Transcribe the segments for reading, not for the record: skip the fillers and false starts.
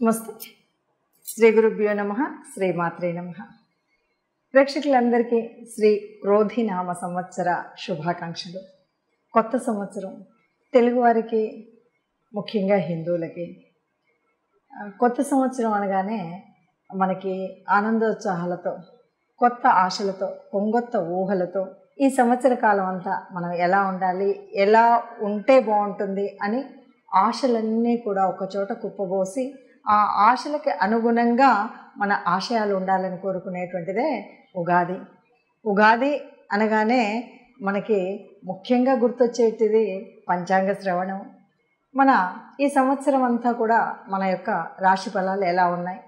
నమస్తే. శ్రీ గురుభ్యో నమః. శ్రీమాత్రే నమః. ప్రేక్షకులందరికీ శ్రీ క్రోధినామ సంవత్సర శుభాకాంక్షలు. కొత్త సంవత్సరం తెలుగువారికి, ముఖ్యంగా హిందువులకి కొత్త సంవత్సరం అనగానే మనకి ఆనందోత్సాహాలతో, కొత్త ఆశలతో, కొంగొత్త ఊహలతో ఈ సంవత్సర కాలం అంతా మనం ఎలా ఉండాలి, ఎలా ఉంటే బాగుంటుంది అని ఆశలన్నీ కూడా ఒకచోట కుప్పబోసి ఆ ఆశలకి అనుగుణంగా మన ఆశయాలు ఉండాలని కోరుకునేటువంటిదే ఉగాది. ఉగాది అనగానే మనకి ముఖ్యంగా గుర్తొచ్చేటిది పంచాంగ శ్రవణం. మన ఈ సంవత్సరం అంతా కూడా మన యొక్క రాశి ఫలాలు ఎలా ఉన్నాయి,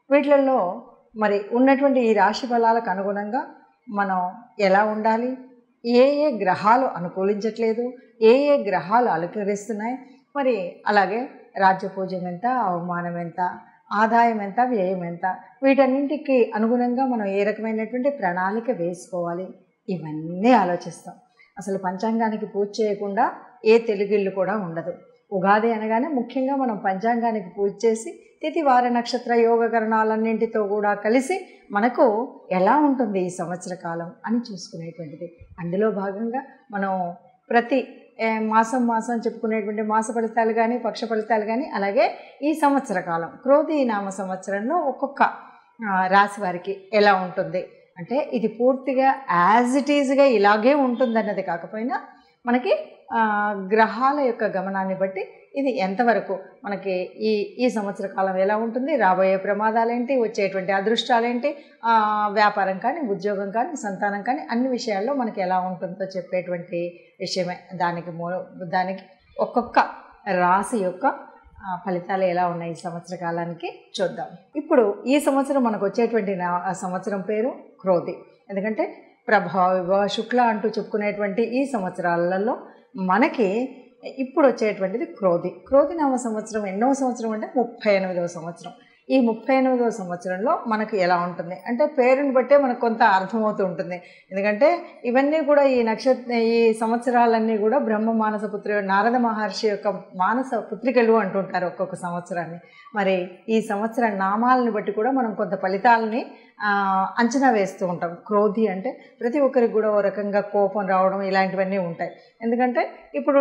వీటిలలో మరి ఉన్నటువంటి ఈ రాశి ఫలాలకు అనుగుణంగా మనం ఎలా ఉండాలి, ఏ ఏ గ్రహాలు అనుకూలించట్లేదు, ఏ ఏ గ్రహాలు అలంకరిస్తున్నాయి, మరి అలాగే రాజ్యపూజ్యం ఎంత, అవమానం ఎంత, ఆదాయం ఎంత, వ్యయం ఎంత, వీటన్నింటికి అనుగుణంగా మనం ఏ రకమైనటువంటి ప్రణాళిక వేసుకోవాలి, ఇవన్నీ ఆలోచిస్తాం. అసలు పంచాంగానికి పూజ చేయకుండా ఏ తెలుగిల్లు కూడా ఉండదు. ఉగాది అనగానే ముఖ్యంగా మనం పంచాంగానికి పూజ చేసి తిథి వార నక్షత్ర యోగకరణాలన్నింటితో కూడా కలిసి మనకు ఎలా ఉంటుంది ఈ సంవత్సర కాలం అని చూసుకునేటువంటిది. అందులో భాగంగా మనం ప్రతి మాసం చెప్పుకునేటువంటి మాస ఫలితాలు కానీ, పక్ష ఫలితాలు కానీ, అలాగే ఈ సంవత్సర కాలం క్రోధి నామ సంవత్సరంలో ఒక్కొక్క రాశి వారికి ఎలా ఉంటుంది అంటే ఇది పూర్తిగా యాజ్ ఇట్ ఈజ్గా ఇలాగే ఉంటుందన్నది కాకపోయినా మనకి గ్రహాల యొక్క గమనాన్ని బట్టి ఇది ఎంతవరకు మనకి ఈ సంవత్సర కాలం ఎలా ఉంటుంది, రాబోయే ప్రమాదాలేంటి, వచ్చేటువంటి అదృష్టాలేంటి, వ్యాపారం కానీ, ఉద్యోగం కానీ, సంతానం కానీ, అన్ని విషయాల్లో మనకి ఎలా ఉంటుందో చెప్పేటువంటి విషయమే. దానికి ఒక్కొక్క రాశి యొక్క ఫలితాలు ఎలా ఉన్నాయి ఈ సంవత్సర కాలానికి చూద్దాం. ఇప్పుడు ఈ సంవత్సరం మనకు వచ్చేటువంటి సంవత్సరం పేరు క్రోధి. ఎందుకంటే ప్రభావ శుక్ల అంటూ చెప్పుకునేటువంటి ఈ సంవత్సరాలలో మనకి ఇప్పుడు వచ్చేటువంటిది క్రోధి నామ సంవత్సరం. ఎన్నో సంవత్సరం అంటే 38వ సంవత్సరం. ఈ 38వ సంవత్సరంలో మనకు ఎలా ఉంటుంది అంటే పేరుని బట్టే మనకు కొంత అర్థమవుతూ ఉంటుంది. ఎందుకంటే ఇవన్నీ కూడా ఈ సంవత్సరాలన్నీ కూడా బ్రహ్మ మానస పుత్ర నారద మహర్షి యొక్క మానస పుత్రికలు అంటుంటారు ఒక్కొక్క సంవత్సరాన్ని. మరి ఈ సంవత్సర నామాలని బట్టి కూడా మనం కొంత ఫలితాలని అంచనా వేస్తూ ఉంటాం. క్రోధి అంటే ప్రతి ఒక్కరికి కూడా ఓ రకంగా కోపం రావడం ఇలాంటివన్నీ ఉంటాయి. ఎందుకంటే ఇక్కడ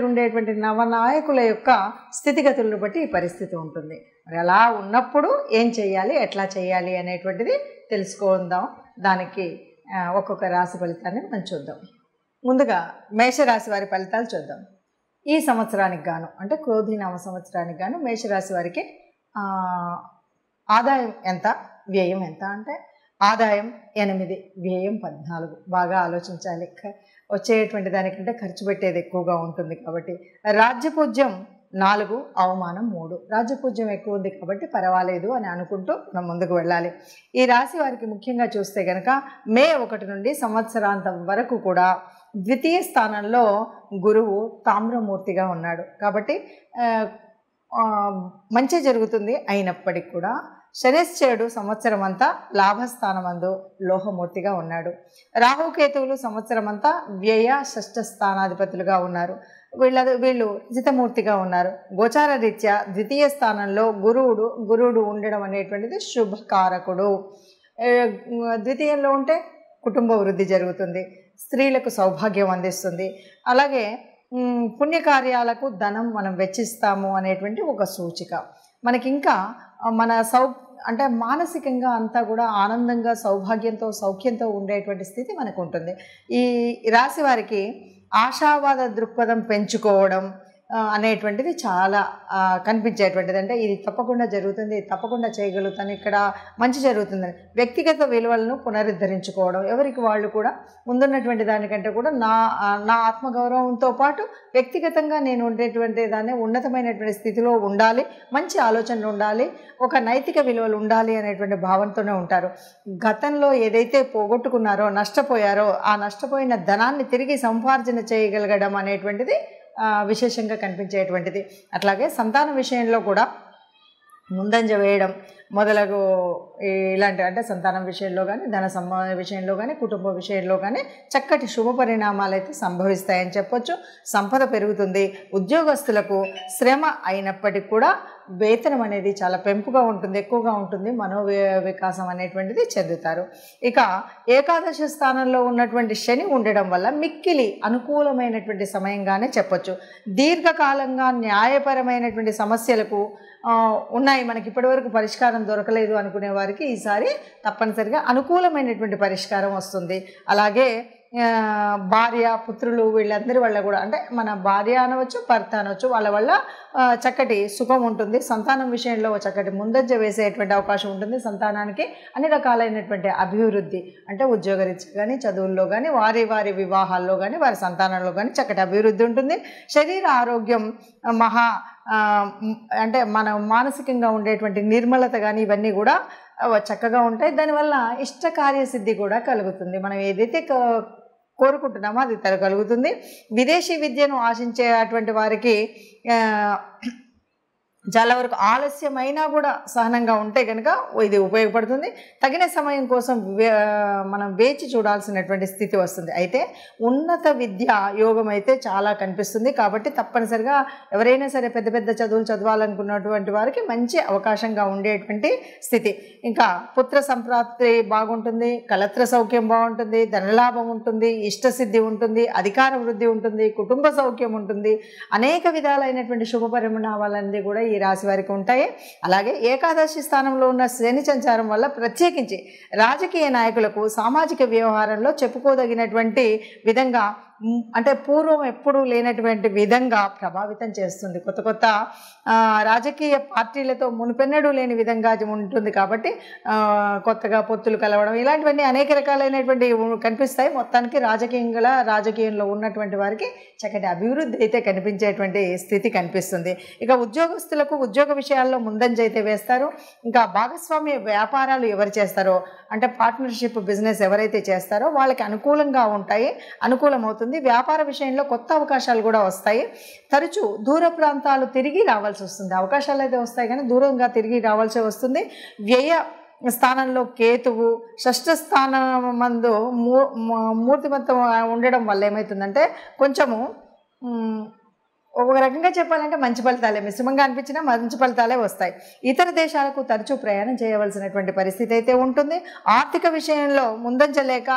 ఉండేటువంటి నవనాయకుల యొక్క స్థితిగతులను బట్టి ఈ పరిస్థితి ఉంటుంది. మరి అలా ఉన్నప్పుడు ఏం చేయాలి, ఎట్లా చేయాలి అనేటువంటిది తెలుసుకుందాం. దానికి ఒక్కొక్క రాశి ఫలితాన్ని మనం చూద్దాం. ముందుగా మేషరాశి వారి ఫలితాలు చూద్దాం. ఈ సంవత్సరానికి గాను అంటే క్రోధినామ సంవత్సరానికి గాను మేషరాశి వారికి ఆదాయం ఎంత, వ్యయం ఎంత అంటే ఆదాయం 8, వ్యయం 14. బాగా ఆలోచించాలి. వచ్చేటువంటి దానికంటే ఖర్చు పెట్టేది ఎక్కువగా ఉంటుంది కాబట్టి. రాజ్యపూజ్యం 4, అవమానం 3. రాజ్యపూజ్యం ఎక్కువ ఉంది కాబట్టి పర్వాలేదు అని అనుకుంటూ మనం ముందుకు వెళ్ళాలి. ఈ రాశి వారికి ముఖ్యంగా చూస్తే కనుక మే 1 నుండి సంవత్సరాంతం వరకు కూడా ద్వితీయ స్థానంలో గురువు తామ్రమూర్తిగా ఉన్నాడు కాబట్టి మంచి జరుగుతుంది. అయినప్పటికీ కూడా శనిశ్చరుడు సంవత్సరం అంతా లాభస్థానమందు లోహమూర్తిగా ఉన్నాడు. రాహుకేతువులు సంవత్సరం అంతా వ్యయ షష్ఠ స్థానాధిపతులుగా ఉన్నారు. వీళ్ళు జితమూర్తిగా ఉన్నారు. గోచార రీత్యా ద్వితీయ స్థానంలో గురువుడు ఉండడం అనేటువంటిది శుభకారకుడు. ద్వితీయంలో ఉంటే కుటుంబ వృద్ధి జరుగుతుంది, స్త్రీలకు సౌభాగ్యం అందిస్తుంది, అలాగే పుణ్యకార్యాలకు ధనం మనం వెచ్చిస్తాము అనేటువంటి ఒక సూచిక. మనకి ఇంకా మన అంటే మానసికంగా అంతా కూడా ఆనందంగా, సౌభాగ్యంతో, సౌఖ్యంతో ఉండేటువంటి స్థితి మనకు ఉంటుంది. ఈ రాశి వారికి ఆశావాద దృక్పథం పెంచుకోవడం అనేటువంటిది చాలా కనిపించేటువంటిది. అంటే ఇది తప్పకుండా జరుగుతుంది, ఇది తప్పకుండా చేయగలుగుతాను, ఇక్కడ మంచి జరుగుతుందని వ్యక్తిగత విలువలను పునరుద్ధరించుకోవడం. ఎవరికి వాళ్ళు కూడా ముందున్నటువంటి దానికంటే కూడా నా ఆత్మగౌరవంతో పాటు వ్యక్తిగతంగా నేను ఉండేటువంటి దాన్ని ఉన్నతమైనటువంటి స్థితిలో ఉండాలి, మంచి ఆలోచనలు ఉండాలి, ఒక నైతిక విలువలు ఉండాలి అనేటువంటి భావంతోనే ఉంటారు. గతంలో ఏదైతే పోగొట్టుకున్నారో, నష్టపోయారో, ఆ నష్టపోయిన ధనాన్ని తిరిగి సంపార్జన చేయగలగడం అనేటువంటిది విశేషంగా కనిపించేటువంటిది. అట్లాగే సంతాన విషయంలో కూడా ముందంజ వేయడం, మొదలగు ఇలాంటి అంటే సంతానం విషయంలో కానీ, ధన విషయంలో కానీ, కుటుంబ విషయంలో కానీ చక్కటి శుభ పరిణామాలు అయితే సంభవిస్తాయని చెప్పొచ్చు. సంపద పెరుగుతుంది. ఉద్యోగస్తులకు శ్రమ అయినప్పటికీ కూడా వేతనం అనేది చాలా పెంపుగా ఉంటుంది, ఎక్కువగా ఉంటుంది. వికాసం అనేటువంటిది చెందుతారు. ఇక ఏకాదశి స్థానంలో ఉన్నటువంటి శని ఉండడం వల్ల మిక్కిలి అనుకూలమైనటువంటి సమయంగానే చెప్పొచ్చు. దీర్ఘకాలంగా న్యాయపరమైనటువంటి సమస్యలకు ఉన్నాయి, మనకి ఇప్పటివరకు పరిష్కారం దొరకలేదు అనుకునే వారికి ఈసారి తప్పనిసరిగా అనుకూలమైనటువంటి పరిష్కారం వస్తుంది. అలాగే భార్య, పుత్రులు వీళ్ళందరి వల్ల కూడా, అంటే మన భార్య అనవచ్చు, భర్త అనవచ్చు, వాళ్ళ వల్ల చక్కటి సుఖం ఉంటుంది. సంతానం విషయంలో చక్కటి ముందంజ వేసేటువంటి అవకాశం ఉంటుంది. సంతానానికి అన్ని రకాలైనటువంటి అభివృద్ధి, అంటే ఉద్యోగరీత్యా కానీ, చదువుల్లో కానీ, వారి వివాహాల్లో కానీ, వారి సంతానంలో కానీ చక్కటి అభివృద్ధి ఉంటుంది. శరీర ఆరోగ్యం అంటే మన మానసికంగా ఉండేటువంటి నిర్మలత కానీ ఇవన్నీ కూడా చక్కగా ఉంటాయి. దానివల్ల ఇష్టకార్యసిద్ధి కూడా కలుగుతుంది. మనం ఏదైతే కోరుకుంటున్నామో అది కలుగుతుంది. విదేశీ విద్యను ఆశించేటువంటి వారికి చాలా వరకు ఆలస్యమైనా కూడా సహనంగా ఉంటే కనుక ఇది ఉపయోగపడుతుంది. తగిన సమయం కోసం మనం వేచి చూడాల్సినటువంటి స్థితి వస్తుంది. అయితే ఉన్నత విద్య యోగం అయితే చాలా కనిపిస్తుంది. కాబట్టి తప్పనిసరిగా ఎవరైనా సరే పెద్ద పెద్ద చదువులు చదవాలనుకున్నటువంటి వారికి మంచి అవకాశంగా ఉండేటువంటి స్థితి. ఇంకా పుత్ర సంప్రాప్తి బాగుంటుంది, కలత్ర సౌఖ్యం బాగుంటుంది, ధనలాభం ఉంటుంది, ఇష్టసిద్ధి ఉంటుంది, అధికార వృద్ధి ఉంటుంది, కుటుంబ సౌఖ్యం ఉంటుంది. అనేక విధాలైనటువంటి శుభ పరిణామాలన్నీ కూడా ఈ రాశి వారికి ఉంటాయి. అలాగే ఏకాదశి స్థానంలో ఉన్న శని సంచారం వల్ల ప్రత్యేకించి రాజకీయ నాయకులకు సామాజిక వ్యవహారంలో చెప్పుకోదగినటువంటి విధంగా, అంటే పూర్వం ఎప్పుడూ లేనటువంటి విధంగా ప్రభావితం చేస్తుంది. కొత్త కొత్త రాజకీయ పార్టీలతో మునుపెన్నడూ లేని విధంగా ఉంటుంది. కాబట్టి కొత్తగా పొత్తులు కలవడం ఇలాంటివన్నీ అనేక రకాలైనటువంటి కనిపిస్తాయి. మొత్తానికి రాజకీయంలో ఉన్నటువంటి వారికి చక్కటి అభివృద్ధి అయితే కనిపించేటువంటి స్థితి కనిపిస్తుంది. ఇక ఉద్యోగస్తులకు ఉద్యోగ విషయాల్లో ముందంజ అయితే వేస్తారు. ఇంకా భాగస్వామ్య వ్యాపారాలు ఎవరు చేస్తారో, అంటే పార్ట్నర్షిప్ బిజినెస్ ఎవరైతే చేస్తారో వాళ్ళకి అనుకూలంగా ఉంటాయి, అనుకూలమవుతుంది. వ్యాపార విషయంలో కొత్త అవకాశాలు కూడా వస్తాయి. తరచూ దూర ప్రాంతాలు తిరిగి రావాల్సి వస్తుంది. అవకాశాలు అయితే వస్తాయి కానీ దూరంగా తిరిగి రావాల్సి వస్తుంది. వ్యయ స్థానంలో కేతువు, షష్ఠ స్థానమందు మూర్తిమంతం ఉండడం వల్ల ఏమవుతుందంటే కొంచెము ఒక రకంగా చెప్పాలంటే మంచి ఫలితాలే, మిశ్రమంగా అనిపించినా మంచి ఫలితాలే వస్తాయి. ఇతర దేశాలకు తరచూ ప్రయాణం చేయవలసినటువంటి పరిస్థితి అయితే ఉంటుంది. ఆర్థిక విషయంలో ముందంజ లేక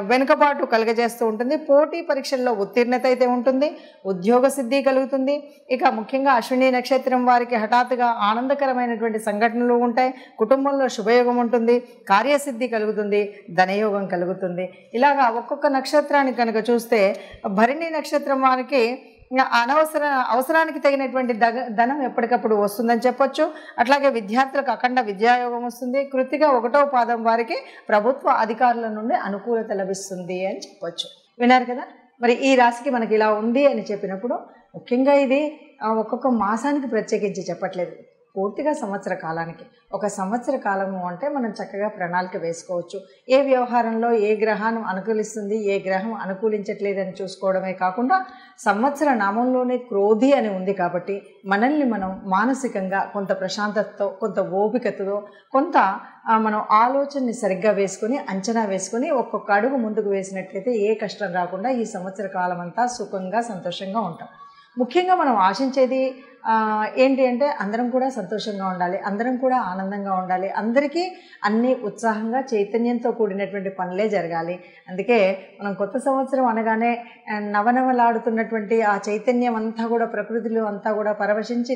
వెనుకబాటు కలుగజేస్తూ ఉంటుంది. పోటీ పరీక్షల్లో ఉత్తీర్ణత అయితే ఉంటుంది. ఉద్యోగ సిద్ధి కలుగుతుంది. ఇక ముఖ్యంగా అశ్విని నక్షత్రం వారికి హఠాత్తుగా ఆనందకరమైనటువంటి సంఘటనలు ఉంటాయి. కుటుంబంలో శుభయోగం ఉంటుంది, కార్యసిద్ధి కలుగుతుంది, ధనయోగం కలుగుతుంది. ఇలాగా ఒక్కొక్క నక్షత్రాన్ని కనుక చూస్తే భరణి నక్షత్రం వారికి అవసరానికి తగినటువంటి ధనం ఎప్పటికప్పుడు వస్తుందని చెప్పొచ్చు. అట్లాగే విద్యార్థులకు అఖండ విద్యాయోగం వస్తుంది. కృతిగా 1వ పాదం వారికి ప్రభుత్వ అధికారుల నుండి అనుకూలత లభిస్తుంది అని చెప్పొచ్చు. విన్నారు కదా. మరి ఈ రాశికి మనకి ఇలా ఉంది అని చెప్పినప్పుడు ముఖ్యంగా ఇది ఒక్కొక్క మాసానికి ప్రత్యేకించి చెప్పట్లేదు, పూర్తిగా సంవత్సర కాలానికి. ఒక సంవత్సర కాలము అంటే మనం చక్కగా ప్రణాళిక వేసుకోవచ్చు. ఏ వ్యవహారంలో ఏ గ్రహాన్ని అనుకూలిస్తుంది, ఏ గ్రహం అనుకూలించట్లేదని చూసుకోవడమే కాకుండా సంవత్సర నామంలోనే క్రోధి అని ఉంది కాబట్టి మనల్ని మనం మానసికంగా కొంత ప్రశాంతతతో, కొంత ఓపికతో, కొంత మనం ఆలోచనని సరిగ్గా వేసుకొని, అంచనా వేసుకొని ఒక్కొక్క అడుగు ముందుకు వేసినట్లయితే ఏ కష్టం రాకుండా ఈ సంవత్సర కాలం అంతా సుఖంగా సంతోషంగా ఉంటాం. ముఖ్యంగా మనం ఆశించేది ఏంటి అంటే అందరం కూడా సంతోషంగా ఉండాలి, అందరం కూడా ఆనందంగా ఉండాలి, అందరికీ అన్ని ఉత్సాహంగా చైతన్యంతో కూడినటువంటి పనులే జరగాలి. అందుకే మనం కొత్త సంవత్సరం అనగానే నవనవలాడుతున్నటువంటి ఆ చైతన్యం అంతా కూడా ప్రకృతిలో అంతా కూడా పరవశించి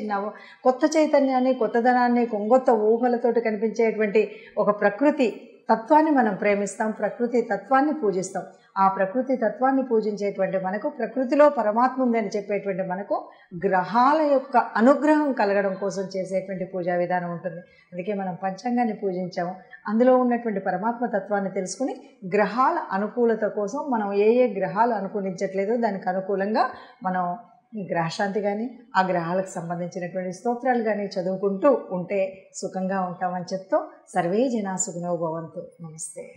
కొత్త చైతన్యాన్ని, కొత్తదనాన్ని, కొంగొత్త ఊహలతోటి కనిపించేటువంటి ఒక ప్రకృతి తత్వాన్ని మనం ప్రేమిస్తాం, ప్రకృతి తత్వాన్ని పూజిస్తాం. ఆ ప్రకృతి తత్వాన్ని పూజించేటువంటి మనకు, ప్రకృతిలో పరమాత్మ ఉందని చెప్పేటువంటి మనకు గ్రహాల యొక్క అనుగ్రహం కలగడం కోసం చేసేటువంటి పూజా విధానం ఉంటుంది. అందుకే మనం పంచాంగాన్ని పూజించాము. అందులో ఉన్నటువంటి పరమాత్మ తత్వాన్ని తెలుసుకుని గ్రహాల అనుకూలత కోసం మనం ఏ ఏ గ్రహాలు అనుకూలించట్లేదో దానికి అనుకూలంగా మనం గ్రహశాంతి కానీ, ఆ గ్రహాలకు సంబంధించినటువంటి స్తోత్రాలు కానీ చదువుకుంటూ ఉంటే సుఖంగా ఉంటామని చెప్తూ సర్వే జనా సుఖినో భవంతు. నమస్తే.